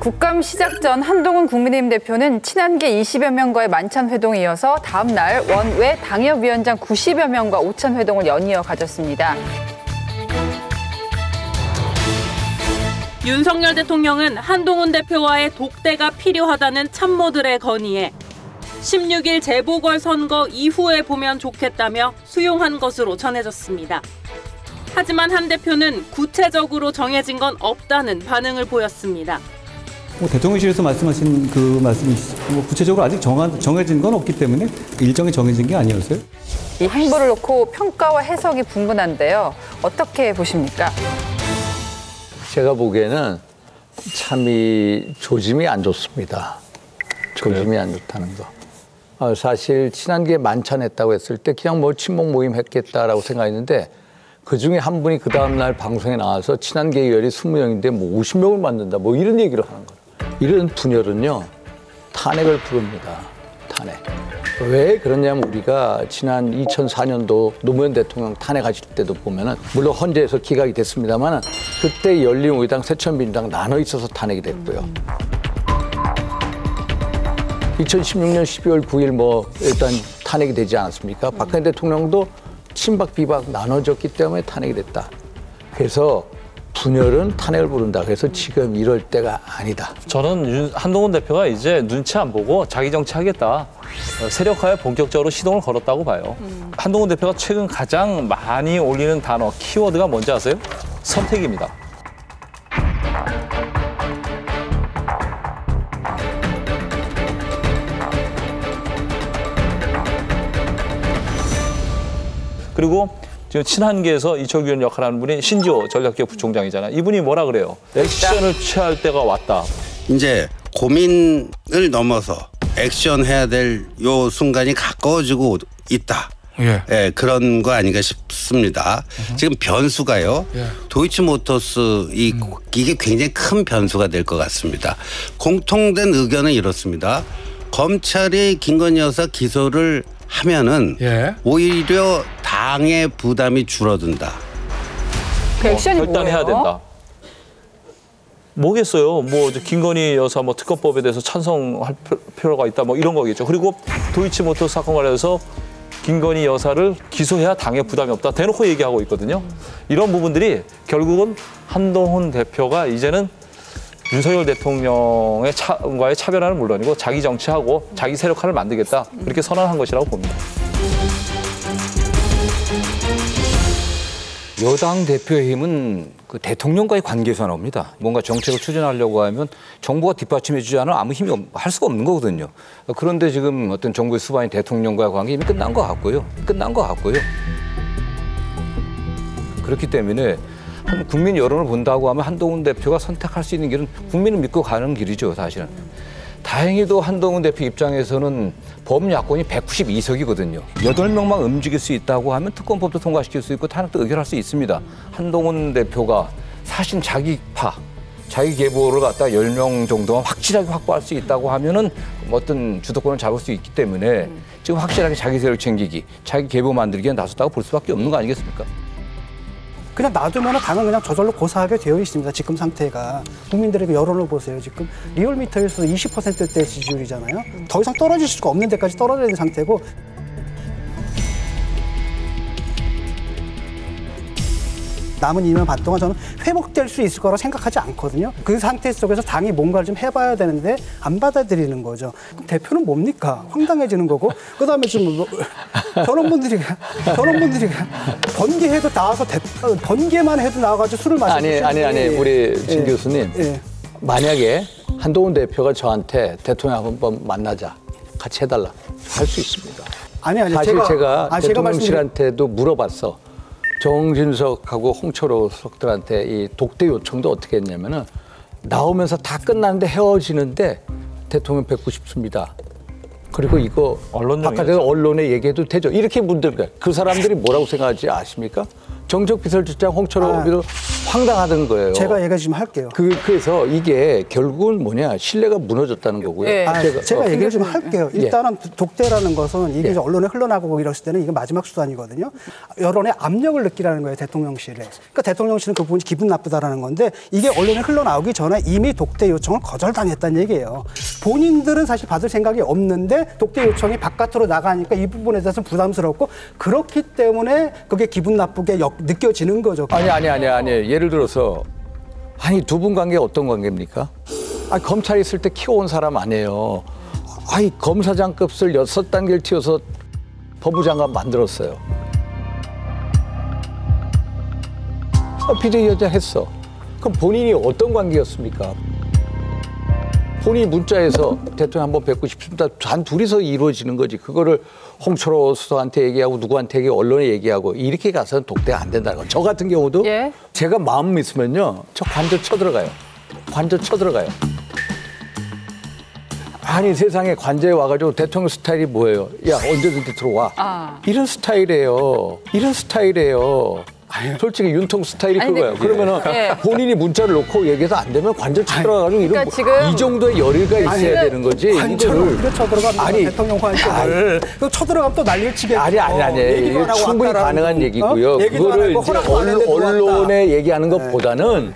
국감 시작 전 한동훈 국민의힘 대표는 친한계 20여 명과의 만찬 회동에 이어서 다음 날 원외 당협위원장 90여 명과 오찬 회동을 연이어 가졌습니다. 윤석열 대통령은 한동훈 대표와의 독대가 필요하다는 참모들의 건의에 16일 재보궐선거 이후에 보면 좋겠다며 수용한 것으로 전해졌습니다. 하지만 한 대표는 구체적으로 정해진 건 없다는 반응을 보였습니다. 대통령실에서 말씀하신 그 말씀이 구체적으로 아직 정해진 건 없기 때문에 일정이 정해진 게 아니었어요? 이 행보를 놓고 평가와 해석이 분분한데요. 어떻게 보십니까? 제가 보기에는 참 이 조짐이 안 좋습니다. 조짐이 안 좋다는 거. 사실 친한계 만찬했다고 했을 때 그냥 뭐 친목 모임 했겠다라고 생각했는데 그중에 한 분이 그 다음날 방송에 나와서 친한계 의원이 20명인데 뭐 50명을 만든다 뭐 이런 얘기를 하는 거예요. 이런 분열은요 탄핵을 부릅니다. 탄핵. 왜 그러냐면 우리가 지난 2004년도 노무현 대통령 탄핵하실 때도 보면은 물론 헌재에서 기각이 됐습니다만 그때 열린우리당, 새천민주당 나눠 있어서 탄핵이 됐고요. 2016년 12월 9일 뭐 일단 탄핵이 되지 않았습니까? 박근혜 대통령도 친박 비박 나눠졌기 때문에 탄핵이 됐다. 그래서 분열은 탄핵을 부른다. 그래서 지금 이럴 때가 아니다. 저는 한동훈 대표가 이제 눈치 안 보고 자기 정치하겠다. 세력화에 본격적으로 시동을 걸었다고 봐요. 한동훈 대표가 최근 가장 많이 올리는 단어, 키워드가 뭔지 아세요? 선택입니다. 그리고 지금 친한계에서 이철규 의원 역할을 하는 분이 신지호 전략기획 부총장이잖아요. 이분이 뭐라 그래요? 액션을 취할 때가 왔다. 이제 고민을 넘어서 액션해야 될 요 순간이 가까워지고 있다. 예, 그런 거 아닌가 싶습니다. 지금 변수가요. 도이치모터스 이게 굉장히 큰 변수가 될 것 같습니다. 공통된 의견은 이렇습니다. 검찰이 김건희 여사 기소를 하면은 오히려 당의 부담이 줄어든다. 그 액션이 결단해야 뭐예요? 된다. 뭐겠어요? 뭐 김건희 여사 뭐 특검법에 대해서 찬성할 필요가 있다. 뭐 이런 거겠죠. 그리고 도이치모터스 사건 관련해서 김건희 여사를 기소해야 당의 부담이 없다. 대놓고 얘기하고 있거든요. 이런 부분들이 결국은 한동훈 대표가 이제는 윤석열 대통령의 과의 차별화는 물론이고 자기 정치하고 자기 세력화를 만들겠다. 이렇게 선언한 것이라고 봅니다. 여당 대표의 힘은 그 대통령과의 관계에서 나옵니다. 뭔가 정책을 추진하려고 하면 정부가 뒷받침해주지 않으면 아무 힘이 할 수가 없는 거거든요. 그런데 지금 어떤 정부의 수반인 대통령과의 관계 이미 끝난 것 같고요. 그렇기 때문에 국민 여론을 본다고 하면 한동훈 대표가 선택할 수 있는 길은 국민을 믿고 가는 길이죠, 사실은. 다행히도 한동훈 대표 입장에서는 범야권이 192석이거든요. 8명만 움직일 수 있다고 하면 특검법도 통과시킬 수 있고 탄핵도 의결할 수 있습니다. 한동훈 대표가 사실 자기 계보를 갖다 10명 정도만 확실하게 확보할 수 있다고 하면은 어떤 주도권을 잡을 수 있기 때문에 지금 확실하게 자기 세력 챙기기, 자기 계보 만들기에 나섰다고 볼 수밖에 없는 거 아니겠습니까? 그냥 놔두면 당은 그냥 저절로 고사하게 되어 있습니다. 지금 상태가. 국민들의 여론을 보세요. 지금 리얼미터에서 20%대 지지율이잖아요. 더 이상 떨어질 수가 없는 데까지 떨어져 있는 상태고 남은 2년 반 동안 저는 회복될 수 있을 거라고 생각하지 않거든요. 그 상태 속에서 당이 뭔가를 좀 해봐야 되는데 안 받아들이는 거죠. 그럼 대표는 뭡니까? 황당해지는 거고 그다음에 지금 저런 분들이 번개해도 나와서 번개만 해도 나와가지고 술을 마시고 아니 우리 진 교수님 만약에 한동훈 대표가 저한테 대통령 한번 만나자 같이 해달라 할 수 있습니다. 사실 제가 대통령실한테도 물어봤어. 정진석하고 홍철호석들한테 이 독대 요청도 어떻게 했냐면은 나오면서 다 끝났는데 헤어지는데 대통령 뵙고 싶습니다. 그리고 이거 바깥에서 언론에 얘기해도 되죠. 이렇게 분들 그 사람들이 뭐라고 생각하지 아십니까? 정적 비서실장 홍철호 황당하던 거예요. 제가 얘기 좀 할게요. 그래서 이게 결국은 뭐냐 신뢰가 무너졌다는 거고요. 예. 제가 얘기를 좀 할게요. 일단은 독대라는 것은 이게 예. 이제 언론에 흘러나가고 이랬을 때는 이게 마지막 수단이거든요. 여론의 압력을 느끼라는 거예요, 대통령실에. 그러니까 대통령실은 그 부분이 기분 나쁘다라는 건데 이게 언론에 흘러나오기 전에 이미 독대 요청을 거절당했다는 얘기예요. 본인들은 사실 받을 생각이 없는데 독대 요청이 바깥으로 나가니까 이 부분에 대해서 부담스럽고 그렇기 때문에 그게 기분 나쁘게 느껴지는 거죠. 아니. 예를 들어서 아니 두 분 관계 어떤 관계입니까? 검찰에 있을 때 키워온 사람 아니에요. 검사장급을 6단계를 튀어서 법무장관 만들었어요. 비대위원장 했어. 그럼 본인이 어떤 관계였습니까? 본인이 문자에서 대통령 한번 뵙고 싶습니다. 단 둘이서 이루어지는 거지. 그거를 홍철호 수석한테 얘기하고 누구한테 얘기하고 언론에 얘기하고 이렇게 가서는 독대가 안 된다는 거. 저 같은 경우도 예. 제가 마음 있으면요. 저 관저 쳐들어가요. 아니 세상에 관저에 와가지고 대통령 스타일이 뭐예요? 야 언제든지 들어와. 이런 스타일이에요. 솔직히 윤통 스타일이 그거예요. 그러면은 본인이 문자를 놓고 얘기해서 안 되면 관저 쳐들어가지고 그러니까 지금 이 정도의 열의가 있어야 되는 거지. 관처럼 그래 쳐들어가면 대통령 관처를 쳐들어가면 또 난리를 치겠죠. 아니. 충분히 가능한 얘기고요. 그거를 이제 언론에 얘기하는 것보다는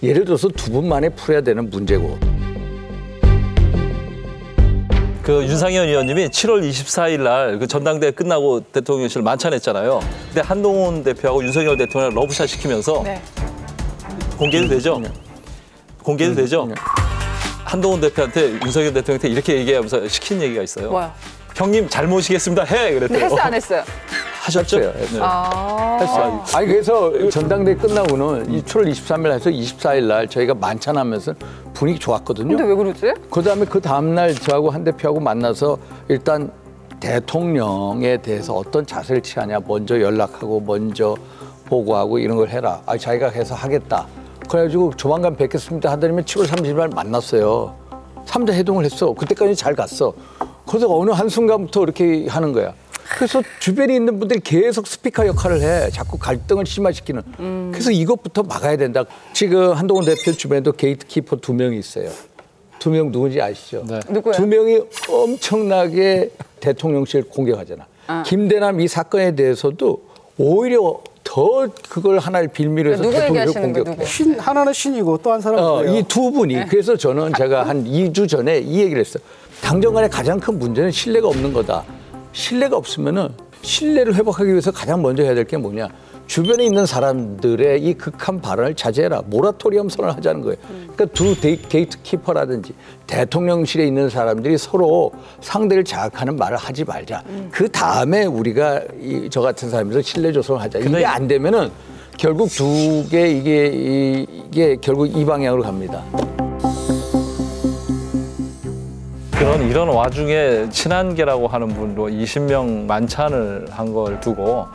예를 들어서 두 분 만에 풀어야 되는 문제고. 그 윤상현 의원님이 7월 24일 날 그 전당대회 끝나고 대통령실 만찬했잖아요. 근데 한동훈 대표하고 윤석열 대통령을 러브샷 시키면서 공개도 되죠? 공개도 되죠? 한동훈 대표한테 윤석열 대통령한테 이렇게 얘기하면서 시킨 얘기가 있어요. 뭐요? 형님 잘 모시겠습니다. 그랬대요. 했어 안 했어요? 하셨죠? 했어요. 했어요. 그래서 전당대회 끝나고는 이 7월 23일 해서 24일 날 저희가 만찬하면서 분위기 좋았거든요. 근데 왜 그러지? 그다음에 그 다음날 저하고 한 대표하고 만나서 일단 대통령에 대해서 어떤 자세를 취하냐 먼저 연락하고 먼저 보고하고 이런 걸 해라. 자기가 해서 하겠다. 그래가지고 조만간 뵙겠습니다 하더니면 7월 30일 만났어요. 3자 회동을 했어. 그때까지 잘 갔어. 그래서 어느 한순간부터 이렇게 하는 거야. 그래서 주변에 있는 분들이 계속 스피커 역할을 해. 자꾸 갈등을 심화시키는. 그래서 이것부터 막아야 된다. 지금 한동훈 대표 주변에도 게이트키퍼 2명이 있어요. 2명 누군지 아시죠? 네. 누구예요? 2명이 엄청나게 대통령실 공격하잖아. 김대남 이 사건에 대해서도 오히려 더 그걸 하나를 빌미로 해서 누구 대통령을 얘기하시는 거예요? 공격해. 누구? 하나는 신이고 또 한 사람은 이 두 분이. 그래서 저는 제가 한 2주 전에 이 얘기를 했어요. 당정 간의 가장 큰 문제는 신뢰가 없는 거다. 신뢰가 없으면은 신뢰를 회복하기 위해서 가장 먼저 해야 될 게 뭐냐. 주변에 있는 사람들의 이 극한 발언을 자제해라. 모라토리엄 선언을 하자는 거예요. 그러니까 두 게이트키퍼라든지 대통령실에 있는 사람들이 서로 상대를 자극하는 말을 하지 말자. 그 다음에 우리가 저 같은 사람에서 신뢰 조성을 하자. 이게 안 되면은 결국 이게 결국 이 방향으로 갑니다. 이런 와중에 친한계라고 하는 분도 20명 만찬을 한 걸 두고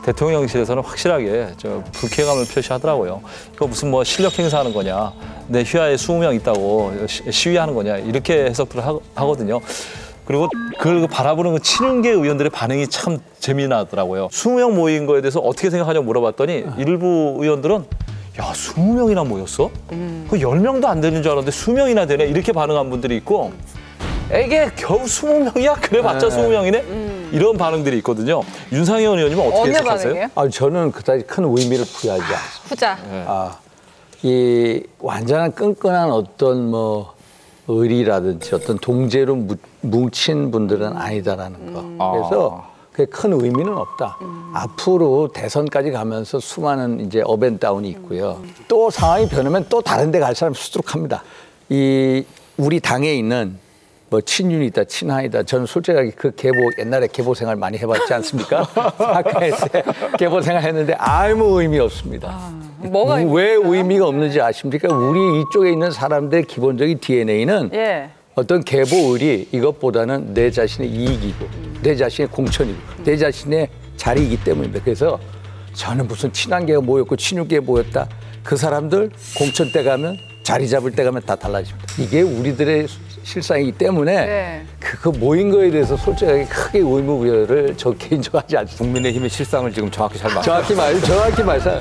대통령실에서는 확실하게 불쾌감을 표시하더라고요. 이거 무슨 뭐 실력 행사하는 거냐, 내 휘하에 20명 있다고 시위하는 거냐 이렇게 해석들을 하거든요. 그리고 그걸 바라보는 친윤계 의원들의 반응이 참 재미나더라고요. 20명 모인 거에 대해서 어떻게 생각하냐고 물어봤더니 일부 의원들은 야 20명이나 모였어? 그 10명도 안 되는 줄 알았는데 20명이나 되네 이렇게 반응한 분들이 있고 이게 겨우 20명이야? 그래봤자 20명이네? 이런 반응들이 있거든요. 윤상현 의원님은 어떻게 해석하세요? 저는 그다지 큰 의미를 부여하지 않습니다. 후자. 이 완전한 끈끈한 어떤 의리라든지 어떤 동제로 뭉친 분들은 아니다라는 거. 그래서 그게 큰 의미는 없다. 앞으로 대선까지 가면서 수많은 이제 업앤다운이 있고요. 또 상황이 변하면 또 다른 데 갈 사람 수두룩합니다. 우리 당에 있는 친윤이 있다, 친한이다. 저는 솔직하게 그 옛날에 계보 생활 많이 해봤지 않습니까? 학교에서 계보 생활 했는데 아무 의미 없습니다. 왜 의미가 없는지 아십니까? 우리 이쪽에 있는 사람들의 기본적인 DNA는 어떤 계보 의리 이것보다는 내 자신의 이익이고 내 자신의 공천이고 내 자신의 자리이기 때문입니다. 그래서 저는 무슨 친한계가 모였고 친윤계가 모였다. 그 사람들 공천 때 가면 자리 잡을 때 가면 다 달라집니다. 이게 우리들의 실상이기 때문에 그거 모인 거에 대해서 솔직하게 크게 의무부여를 저 개인적으로 하지 않습니다. 국민의힘의 실상을 지금 정확히 잘 정확히 말해서